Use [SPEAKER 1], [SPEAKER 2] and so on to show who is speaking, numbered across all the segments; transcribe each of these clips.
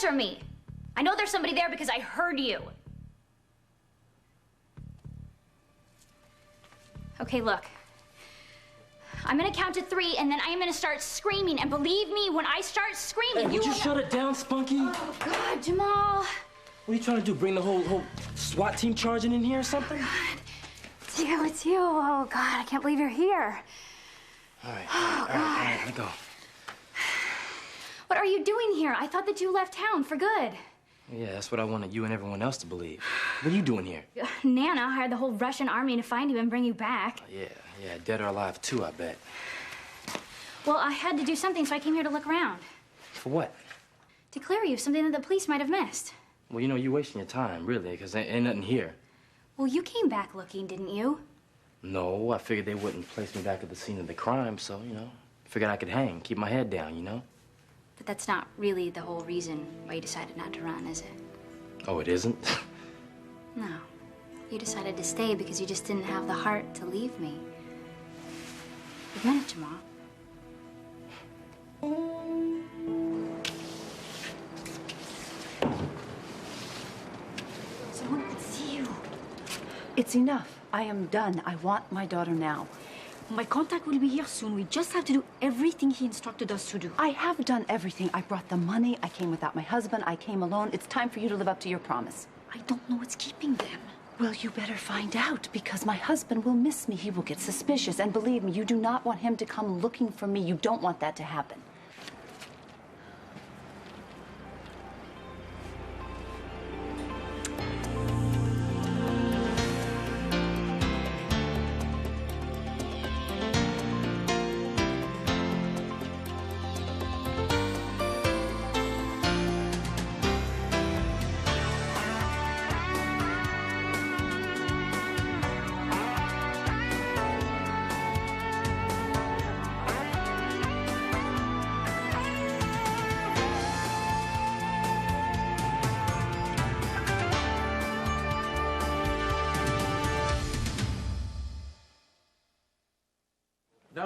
[SPEAKER 1] answer me. I know there's somebody there because I heard you. Okay, look. I'm gonna count to 3, and then I'm gonna start screaming. And believe me, when I start screaming,
[SPEAKER 2] hey, would you shut it down, Spunky?
[SPEAKER 1] Oh, God, Jamal.
[SPEAKER 2] What are you trying to do, bring the whole SWAT team charging in here or something?
[SPEAKER 1] Oh, God. It's you. Oh, God, I can't believe you're here.
[SPEAKER 2] All right, let go.
[SPEAKER 1] What are you doing here? I thought that you left town for good.
[SPEAKER 2] Yeah, that's what I wanted you and everyone else to believe. What are you doing here?
[SPEAKER 1] Nana hired the whole Russian army to find you and bring you back.
[SPEAKER 2] Yeah, dead or alive too, I bet.
[SPEAKER 1] Well, I had to do something, so I came here to look around.
[SPEAKER 2] For what?
[SPEAKER 1] To clear you of something that the police might have missed.
[SPEAKER 2] Well, you know, you're wasting your time, really, because there ain't nothing here.
[SPEAKER 1] Well, you came back looking, didn't you?
[SPEAKER 2] No, I figured they wouldn't place me back at the scene of the crime, so, you know, figured I could hang, keep my head down, you know?
[SPEAKER 1] But that's not really the whole reason why you decided not to run, is it?
[SPEAKER 2] Oh, it isn't?
[SPEAKER 1] No. You decided to stay because you just didn't have the heart to leave me. Admit it, Jamal. Someone could see you.
[SPEAKER 3] It's enough. I am done. I want my daughter now.
[SPEAKER 4] My contact will be here soon. We just have to do everything he instructed us to do.
[SPEAKER 3] I have done everything. I brought the money. I came without my husband. I came alone. It's time for you to live up to your promise.
[SPEAKER 4] I don't know what's keeping them.
[SPEAKER 3] Well, you better find out, because my husband will miss me. He will get suspicious. And believe me, you do not want him to come looking for me. You don't want that to happen.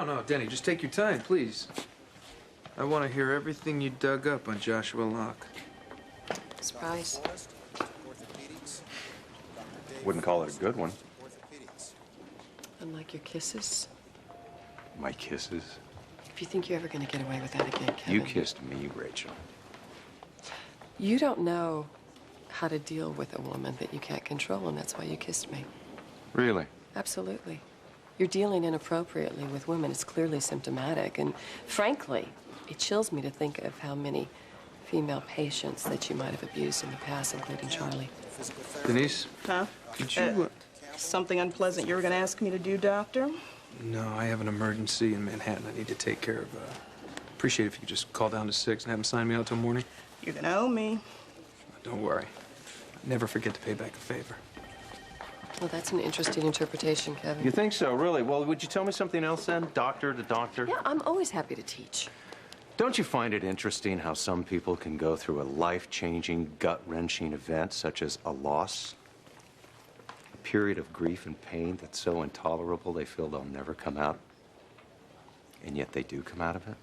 [SPEAKER 5] No, Denny, just take your time, please. I want to hear everything you dug up on Joshua Locke.
[SPEAKER 6] Surprise.
[SPEAKER 7] Wouldn't call it a good one.
[SPEAKER 6] Unlike your kisses.
[SPEAKER 7] My kisses?
[SPEAKER 6] If you think you're ever going to get away with that again, Kevin.
[SPEAKER 7] You kissed me, Rachel.
[SPEAKER 6] You don't know how to deal with a woman that you can't control, and that's why you kissed me.
[SPEAKER 7] Really?
[SPEAKER 6] Absolutely. You're dealing inappropriately with women. It's clearly symptomatic, and frankly, it chills me to think of how many female patients that you might have abused in the past, including Charlie.
[SPEAKER 5] Denise?
[SPEAKER 8] Huh?
[SPEAKER 5] Could you...
[SPEAKER 8] Something unpleasant you were going to ask me to do, Doctor?
[SPEAKER 5] No, I have an emergency in Manhattan I need to take care of. Appreciate it if you could just call down to 6 and have them sign me out till morning.
[SPEAKER 8] You're going to owe me.
[SPEAKER 5] Don't worry. Never forget to pay back a favor.
[SPEAKER 6] Well, that's an interesting interpretation, Kevin.
[SPEAKER 7] You think so, really? Well, would you tell me something else then? Doctor to doctor?
[SPEAKER 6] Yeah, I'm always happy to teach.
[SPEAKER 7] Don't you find it interesting how some people can go through a life-changing, gut-wrenching event such as a loss? A period of grief and pain that's so intolerable they feel they'll never come out. And yet they do come out of it.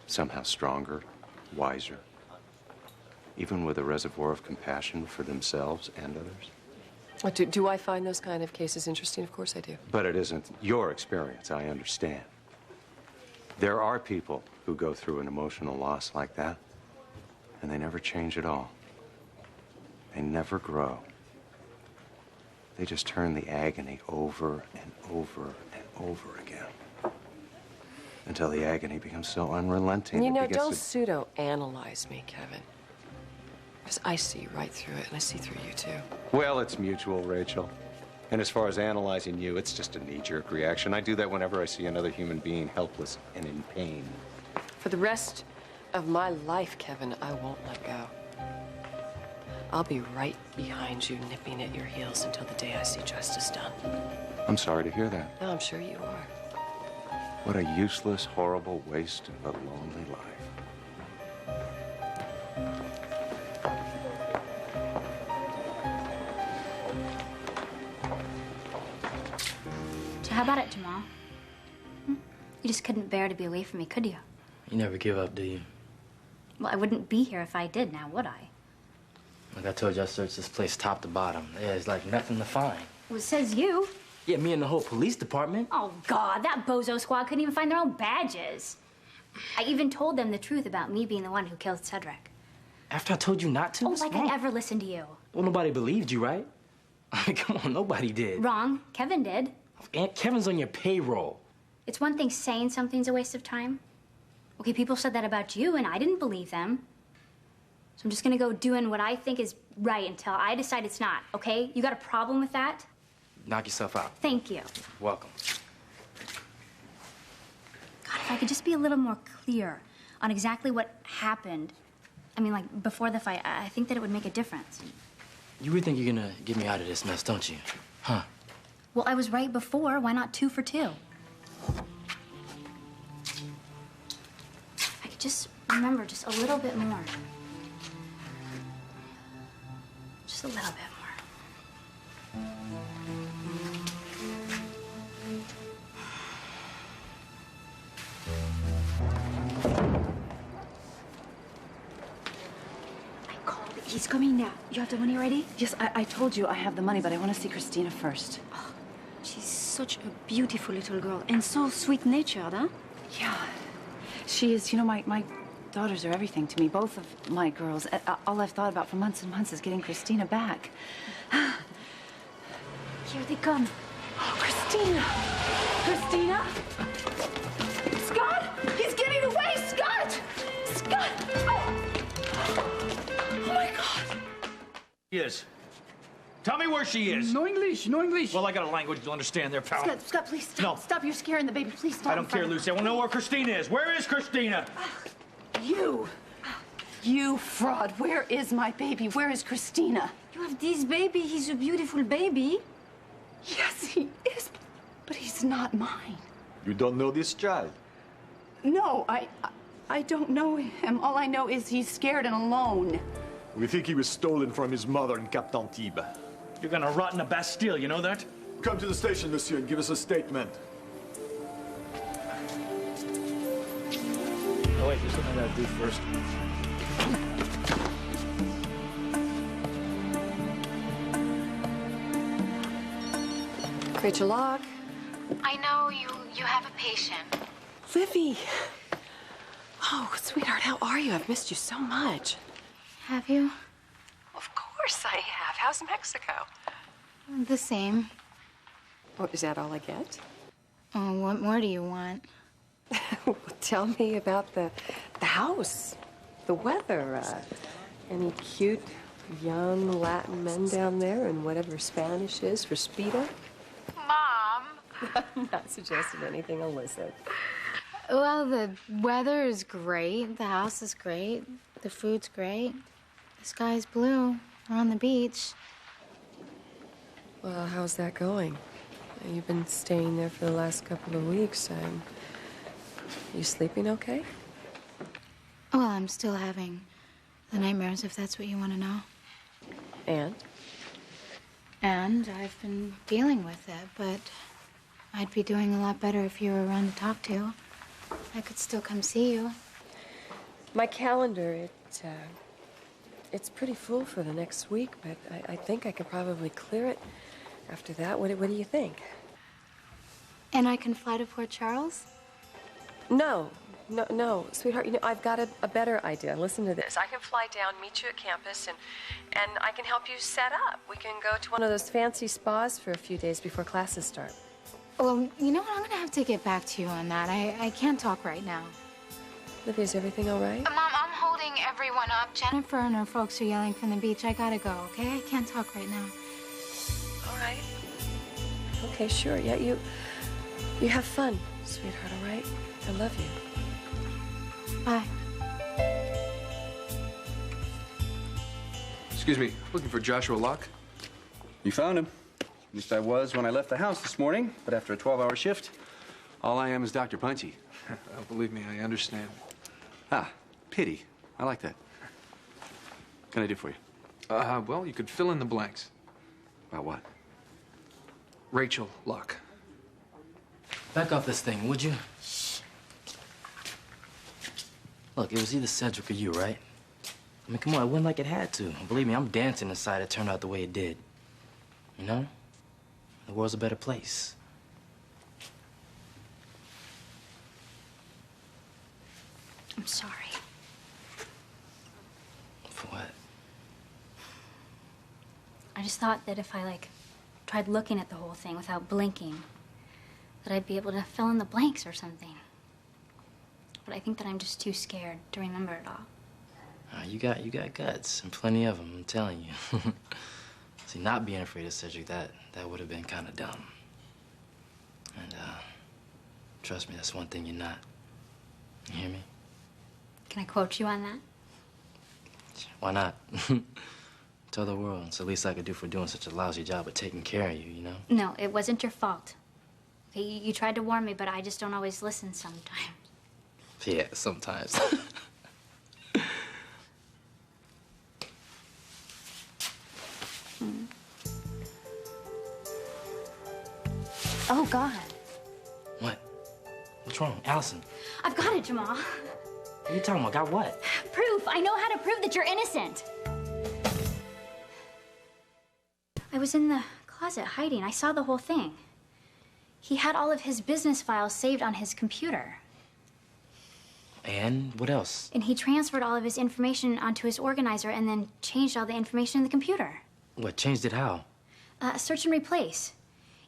[SPEAKER 7] Somehow stronger, wiser. Even with a reservoir of compassion for themselves and others.
[SPEAKER 6] Do I find those kind of cases interesting? Of course I do.
[SPEAKER 7] But it isn't your experience, I understand. There are people who go through an emotional loss like that, and they never change at all. They never grow. They just turn the agony over and over and over again. Until the agony becomes so unrelenting.
[SPEAKER 6] You know, don't pseudo-analyze me, Kevin. Because I see right through it, and I see through you, too.
[SPEAKER 7] Well, it's mutual, Rachel. And as far as analyzing you, it's just a knee-jerk reaction. I do that whenever I see another human being helpless and in pain.
[SPEAKER 6] For the rest of my life, Kevin, I won't let go. I'll be right behind you, nipping at your heels until the day I see justice done.
[SPEAKER 7] I'm sorry to hear that.
[SPEAKER 6] No, I'm sure you are.
[SPEAKER 7] What a useless, horrible waste of a lonely life.
[SPEAKER 1] So how about it, Jamal? You just couldn't bear to be away from me, could you?
[SPEAKER 2] You never give up, do you?
[SPEAKER 1] Well, I wouldn't be here if I did now, would I?
[SPEAKER 2] Like I told you, I searched this place top to bottom. There's like nothing to find.
[SPEAKER 1] Well, it says you.
[SPEAKER 2] Yeah, me and the whole police department.
[SPEAKER 1] Oh, God, that bozo squad couldn't even find their own badges. I even told them the truth about me being the one who killed Cedric.
[SPEAKER 2] After I told you not to?
[SPEAKER 1] Oh, like I'd ever listen to you.
[SPEAKER 2] Well, nobody believed you, right? I mean, come on, nobody did.
[SPEAKER 1] Wrong. Kevin did.
[SPEAKER 2] Aunt Kevin's on your payroll.
[SPEAKER 1] It's one thing saying something's a waste of time. Okay, people said that about you, and I didn't believe them. So I'm just gonna go doing what I think is right until I decide it's not, okay? You got a problem with that?
[SPEAKER 2] Knock yourself out.
[SPEAKER 1] Thank you.
[SPEAKER 2] Welcome.
[SPEAKER 1] God, if I could just be a little more clear on exactly what happened. I mean, like, before the fight, I think that it would make a difference.
[SPEAKER 2] You really think you're gonna get me out of this mess, don't you? Huh?
[SPEAKER 1] Well, I was right before. Why not 2 for 2? I could just remember just a little bit more. Just a little bit more.
[SPEAKER 4] He's coming now. You have the money ready?
[SPEAKER 3] Yes, I told you I have the money, but I want to see Christina first.
[SPEAKER 4] Oh, she's such a beautiful little girl and so sweet-natured, huh?
[SPEAKER 3] Yeah, she is. You know, my daughters are everything to me, both of my girls. All I've thought about for months and months is getting Christina back.
[SPEAKER 4] Here they come.
[SPEAKER 3] Oh, Christina! Christina! Scott! He's getting away! Scott! Scott! Oh! Oh my God!
[SPEAKER 9] Is. Tell me where she is.
[SPEAKER 10] No English, no English.
[SPEAKER 9] Well, I got a language to understand there, pal.
[SPEAKER 3] Scott, please stop.
[SPEAKER 9] No.
[SPEAKER 3] Stop, you're scaring the baby. Please stop.
[SPEAKER 9] I don't care, Lucy. I want to know where Christina is. Where is Christina?
[SPEAKER 3] You fraud. Where is my baby? Where is Christina?
[SPEAKER 4] You have this baby. He's a beautiful baby.
[SPEAKER 3] Yes, he is, but he's not mine.
[SPEAKER 11] You don't know this child?
[SPEAKER 3] No, I don't know him. All I know is he's scared and alone.
[SPEAKER 11] We think he was stolen from his mother in Cap d'Antibes.
[SPEAKER 9] You're gonna rot in a Bastille, you know that?
[SPEAKER 11] Come to the station, monsieur, and give us a statement.
[SPEAKER 9] Oh, wait, there's something I gotta do first.
[SPEAKER 6] Rachel Locke.
[SPEAKER 12] I know you have a patient.
[SPEAKER 6] Livy. Oh, sweetheart, how are you? I've missed you so much.
[SPEAKER 12] Have you?
[SPEAKER 6] Of course I have. How's Mexico?
[SPEAKER 12] The same.
[SPEAKER 6] Oh, is that all I get?
[SPEAKER 12] Oh, what more do you want?
[SPEAKER 6] Well, tell me about the house, the weather. Any cute young Latin men down there and whatever Spanish is for speedo?
[SPEAKER 12] Mom!
[SPEAKER 6] I'm not suggesting anything illicit.
[SPEAKER 12] Well, the weather is great. The house is great. The food's great. The sky's blue. We're on the beach.
[SPEAKER 6] Well, how's that going? You've been staying there for the last couple of weeks. You sleeping okay?
[SPEAKER 12] Well, I'm still having the nightmares, if that's what you want to know.
[SPEAKER 6] And?
[SPEAKER 12] And I've been dealing with it, but I'd be doing a lot better if you were around to talk to. I could still come see you.
[SPEAKER 6] My calendar, it's pretty full for the next week, but I think I could probably clear it after that. What do you think?
[SPEAKER 12] And I can fly to Port Charles?
[SPEAKER 6] No, sweetheart. You know, I've got a better idea. Listen to this. I can fly down, meet you at campus, and I can help you set up. We can go to one of those fancy spas for a few days before classes start.
[SPEAKER 12] Well, you know what? I'm gonna have to get back to you on that. I can't talk right now.
[SPEAKER 6] Olivia, is everything all right?
[SPEAKER 12] Mom, I'm holding everyone up. Jennifer and her folks are yelling from the beach. I gotta go, okay? I can't talk right now.
[SPEAKER 6] All right. Okay, sure. Yeah, you have fun, sweetheart, all right? I love you.
[SPEAKER 12] Bye.
[SPEAKER 5] Excuse me, looking for Joshua Locke?
[SPEAKER 13] You found him. At least I was when I left the house this morning, but after a 12-hour shift,
[SPEAKER 5] All I am is Dr. Punchy. Believe me, I understand.
[SPEAKER 13] ah, pity. I like that. What can I do for you?
[SPEAKER 5] Well, you could fill in the blanks.
[SPEAKER 13] About what?
[SPEAKER 5] Rachel Locke.
[SPEAKER 2] Back off this thing, would you? Look, it was either Cedric or you, right? I mean, come on, it went like it had to. Believe me, I'm dancing inside it turned out the way it did. You know? The world's a better place.
[SPEAKER 1] I'm sorry.
[SPEAKER 2] For what?
[SPEAKER 1] I just thought that if I, like, tried looking at the whole thing without blinking, that I'd be able to fill in the blanks or something. But I think that I'm just too scared to remember it all.
[SPEAKER 2] You got guts, and plenty of them, I'm telling you. See, not being afraid of Cedric, that would have been kind of dumb. And, trust me, that's one thing you're not. You hear me?
[SPEAKER 1] Can I quote you on that?
[SPEAKER 2] Why not? Tell the world. It's the least I could do for doing such a lousy job of taking care of you, you know?
[SPEAKER 1] No, it wasn't your fault. Okay, you tried to warn me, but I just don't always listen sometimes.
[SPEAKER 2] Yeah, sometimes.
[SPEAKER 1] Oh, God.
[SPEAKER 2] What? What's wrong? Allison?
[SPEAKER 1] I've got it, Jamal.
[SPEAKER 2] What are you talking about? Got what?
[SPEAKER 1] Proof. I know how to prove that you're innocent. I was in the closet hiding. I saw the whole thing. He had all of his business files saved on his computer.
[SPEAKER 2] And what else?
[SPEAKER 1] And he transferred all of his information onto his organizer and then changed all the information in the computer.
[SPEAKER 2] What, changed it how?
[SPEAKER 1] Search and replace.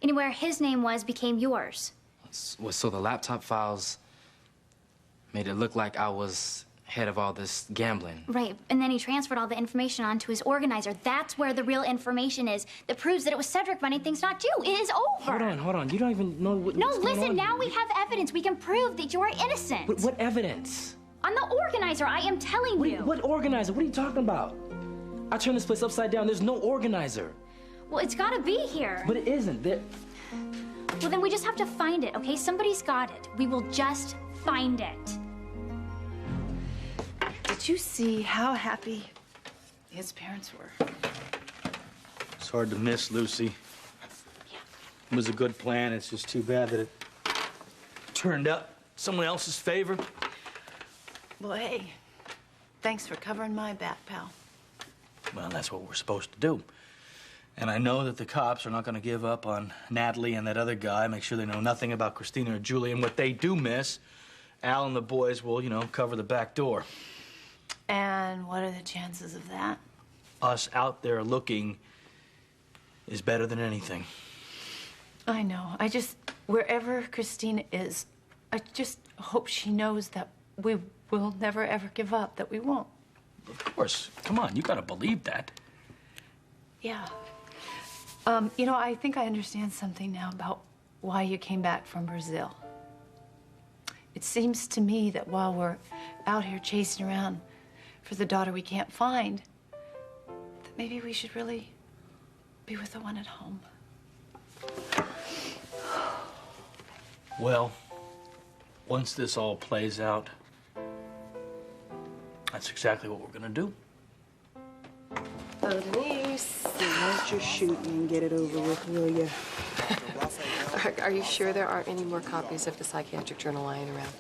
[SPEAKER 1] Anywhere his name was became yours.
[SPEAKER 2] So the laptop files made it look like I was head of all this gambling.
[SPEAKER 1] Right, and then he transferred all the information onto his organizer. That's where the real information is that proves that it was Cedric running things, not you. It is over.
[SPEAKER 2] Hold on. You don't even know what.
[SPEAKER 1] No,
[SPEAKER 2] what's going
[SPEAKER 1] listen,
[SPEAKER 2] on
[SPEAKER 1] now
[SPEAKER 2] here.
[SPEAKER 1] we have evidence. We can prove that you are innocent.
[SPEAKER 2] What evidence?
[SPEAKER 1] On the organizer, I am telling you.
[SPEAKER 2] What organizer? What are you talking about? I turned this place upside down. There's no organizer.
[SPEAKER 1] Well, it's gotta be here.
[SPEAKER 2] But it isn't.
[SPEAKER 1] Well, then we just have to find it, okay? Somebody's got it. We will just find it.
[SPEAKER 3] Did you see how happy his parents were?
[SPEAKER 9] It's hard to miss, Lucy. It was a good plan. It's just too bad that it turned out someone else's favor.
[SPEAKER 3] Well, hey, thanks for covering my back, pal.
[SPEAKER 9] Well, that's what we're supposed to do. And I know that the cops are not going to give up on Natalie and that other guy, make sure they know nothing about Christina or Julie. And what they do miss, Al and the boys will, cover the back door.
[SPEAKER 3] And what are the chances of that?
[SPEAKER 9] Us out there looking is better than anything.
[SPEAKER 3] I know. Wherever Christina is, I just hope she knows that we will never, ever give up, that we won't.
[SPEAKER 9] Of course. Come on, you got to believe that.
[SPEAKER 3] Yeah. I think I understand something now about why you came back from Brazil. It seems to me that while we're out here chasing around for the daughter we can't find, that maybe we should really be with the one at home.
[SPEAKER 9] Well, once this all plays out, that's exactly what we're going to do.
[SPEAKER 8] Oh, Denise. Won't you shoot me and get it over with, will you?
[SPEAKER 6] Are you sure there aren't any more copies of the psychiatric journal lying around?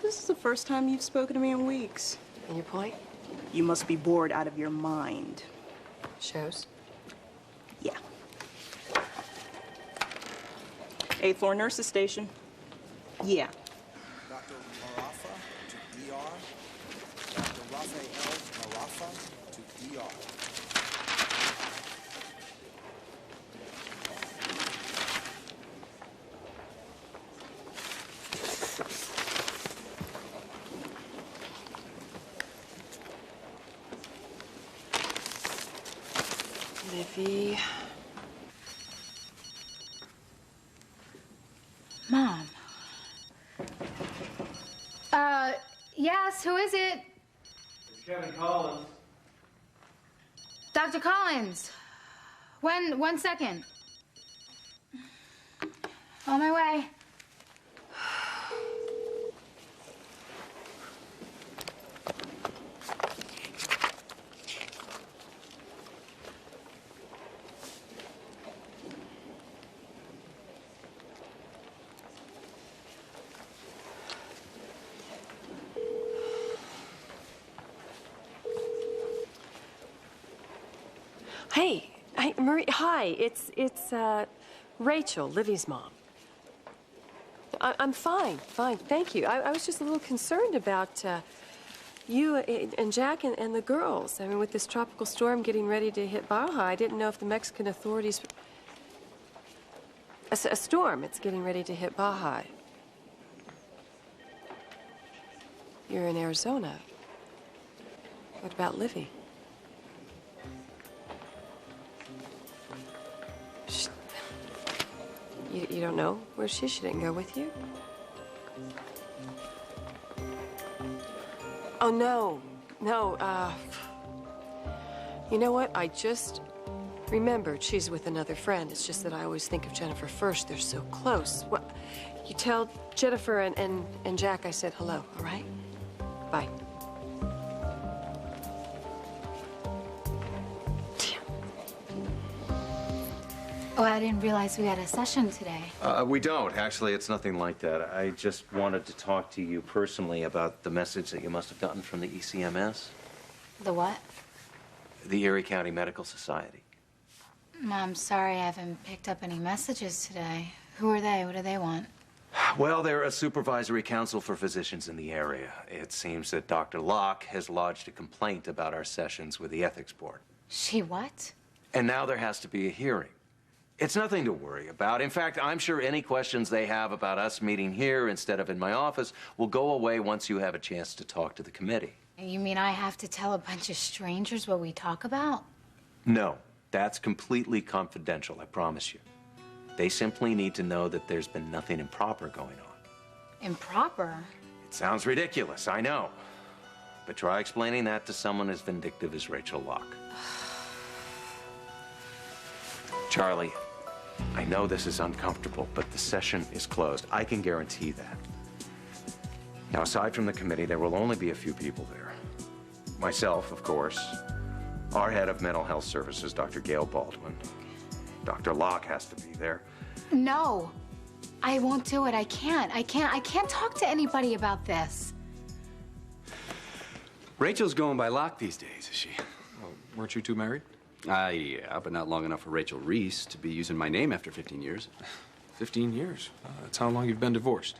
[SPEAKER 8] This is the first time you've spoken to me in weeks.
[SPEAKER 6] And your point?
[SPEAKER 8] You must be bored out of your mind.
[SPEAKER 6] Shows?
[SPEAKER 8] Yeah. 8th floor nurses station. Yeah.
[SPEAKER 10] Dr. Marafa to ER. Dr. Raphael Marafa to ER.
[SPEAKER 6] Livy.
[SPEAKER 12] Mom. Yes, who is it?
[SPEAKER 2] It's Kevin Collins.
[SPEAKER 12] Dr. Collins. One second. On my way.
[SPEAKER 6] Hey, Marie, hi. It's Rachel, Livy's mom. I'm fine, thank you. I was just a little concerned about you and Jack and the girls. I mean, with this tropical storm getting ready to hit Baja, I didn't know if the Mexican authorities... A storm, it's getting ready to hit Baja. You're in Arizona. What about Livy? You don't know where she didn't go with you? Oh, no. You know what? I just remembered she's with another friend. It's just that I always think of Jennifer first. They're so close. Well, you tell Jennifer and Jack I said hello, all right? Bye.
[SPEAKER 12] Oh, I didn't realize we had a session today.
[SPEAKER 7] We don't. Actually, it's nothing like that. I just wanted to talk to you personally about the message that you must have gotten from the ECMS.
[SPEAKER 12] The what?
[SPEAKER 7] The Erie County Medical Society.
[SPEAKER 12] I'm sorry I haven't picked up any messages today. Who are they? What do they want?
[SPEAKER 7] Well, they're a supervisory council for physicians in the area. It seems that Dr. Locke has lodged a complaint about our sessions with the ethics board.
[SPEAKER 12] She what?
[SPEAKER 7] And now there has to be a hearing. It's nothing to worry about. In fact, I'm sure any questions they have about us meeting here instead of in my office will go away once you have a chance to talk to the committee.
[SPEAKER 12] You mean I have to tell a bunch of strangers what we talk about?
[SPEAKER 7] No, that's completely confidential, I promise you. They simply need to know that there's been nothing improper going on.
[SPEAKER 12] Improper?
[SPEAKER 7] It sounds ridiculous, I know. But try explaining that to someone as vindictive as Rachel Locke. Charlie, I know this is uncomfortable, but the session is closed. I can guarantee that. Now, aside from the committee, there will only be a few people there. Myself, of course. Our head of mental health services, Dr. Gail Baldwin. Dr. Locke has to be there.
[SPEAKER 12] No, I won't do it. I can't talk to anybody about this.
[SPEAKER 13] Rachel's going by Locke these days, is she?
[SPEAKER 5] Well, weren't you two married?
[SPEAKER 13] Yeah, but not long enough for Rachel Reese to be using my name after 15 years.
[SPEAKER 5] 15 years? That's how long you've been divorced.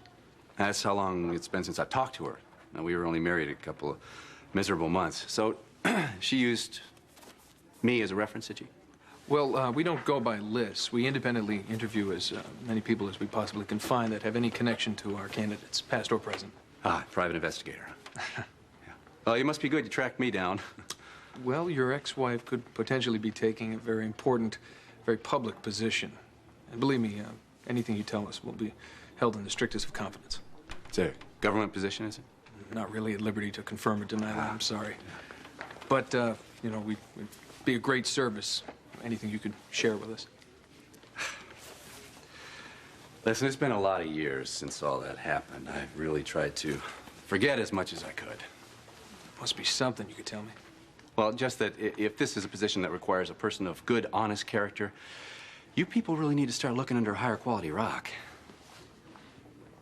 [SPEAKER 13] That's how long it's been since I've talked to her. Now, we were only married a couple of miserable months. So, she used me as a reference, did she?
[SPEAKER 5] Well, we don't go by lists. We independently interview as many people as we possibly can find that have any connection to our candidates, past or present.
[SPEAKER 13] Ah, private investigator. Yeah. Well, you must be good to track me down.
[SPEAKER 5] Well, your ex-wife could potentially be taking a very important, very public position. And believe me, anything you tell us will be held in the strictest of confidence.
[SPEAKER 13] It's a government position, is it?
[SPEAKER 5] Not really at liberty to confirm or deny that, I'm sorry. But, you know, we'd be a great service. Anything you could share with us.
[SPEAKER 13] Listen, it's been a lot of years since all that happened. I've really tried to forget as much as I could.
[SPEAKER 5] Must be something you could tell me.
[SPEAKER 13] Well, just that if this is a position that requires a person of good, honest character, you people really need to start looking under higher quality rock.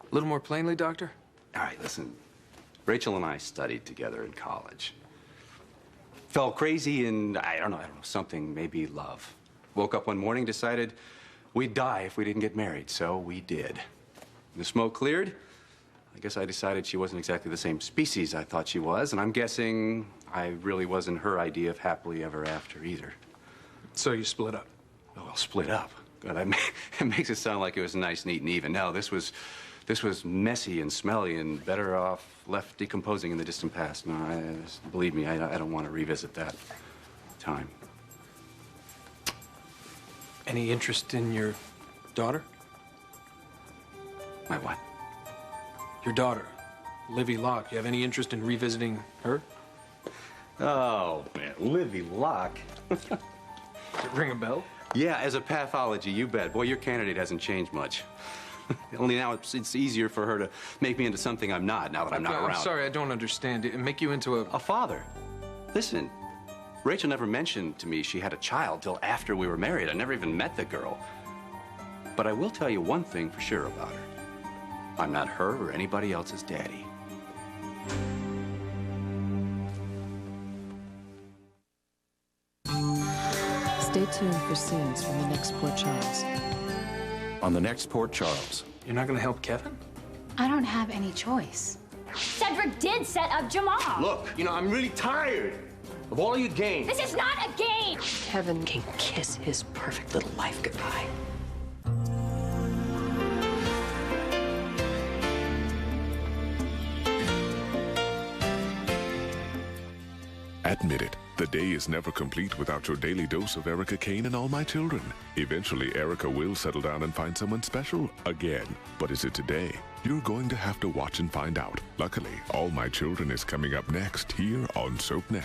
[SPEAKER 5] A little more plainly, Doctor?
[SPEAKER 13] All right, listen. Rachel and I studied together in college. Fell crazy in, I don't know, something, maybe love. Woke up one morning, decided we'd die if we didn't get married, so we did. The smoke cleared. I guess I decided she wasn't exactly the same species I thought she was, and I'm guessing I really wasn't her idea of happily ever after either.
[SPEAKER 5] So you split up?
[SPEAKER 13] Oh, well, split up? God, it makes it sound like it was nice, neat, and even. No, this was messy and smelly and better off left decomposing in the distant past. No, believe me, I don't want to revisit that time.
[SPEAKER 5] Any interest in your daughter?
[SPEAKER 13] My what?
[SPEAKER 5] Your daughter, Livy Locke. You have any interest in revisiting her?
[SPEAKER 7] Oh, man, Livy Locke.
[SPEAKER 5] Does it ring a bell?
[SPEAKER 13] Yeah, as a pathology, you bet. Boy, your candidate hasn't changed much. Only now it's easier for her to make me into something I'm not, now that I'm not around.
[SPEAKER 5] I'm sorry, I don't understand. It make you into
[SPEAKER 13] a father. Listen, Rachel never mentioned to me she had a child till after we were married. I never even met the girl. But I will tell you one thing for sure about her. I'm not her or anybody else's daddy.
[SPEAKER 6] Stay tuned for scenes from the next Port Charles.
[SPEAKER 14] On the next Port Charles.
[SPEAKER 5] You're not going to help Kevin?
[SPEAKER 12] I don't have any choice.
[SPEAKER 1] Cedric did set up Jamal.
[SPEAKER 15] Look, I'm really tired of all your games.
[SPEAKER 1] This is not a game.
[SPEAKER 6] Kevin can kiss his perfect little life goodbye.
[SPEAKER 16] Admit it, the day is never complete without your daily dose of Erica Kane and All My Children. Eventually, Erica will settle down and find someone special again. But is it today? You're going to have to watch and find out. Luckily, All My Children is coming up next here on SoapNet.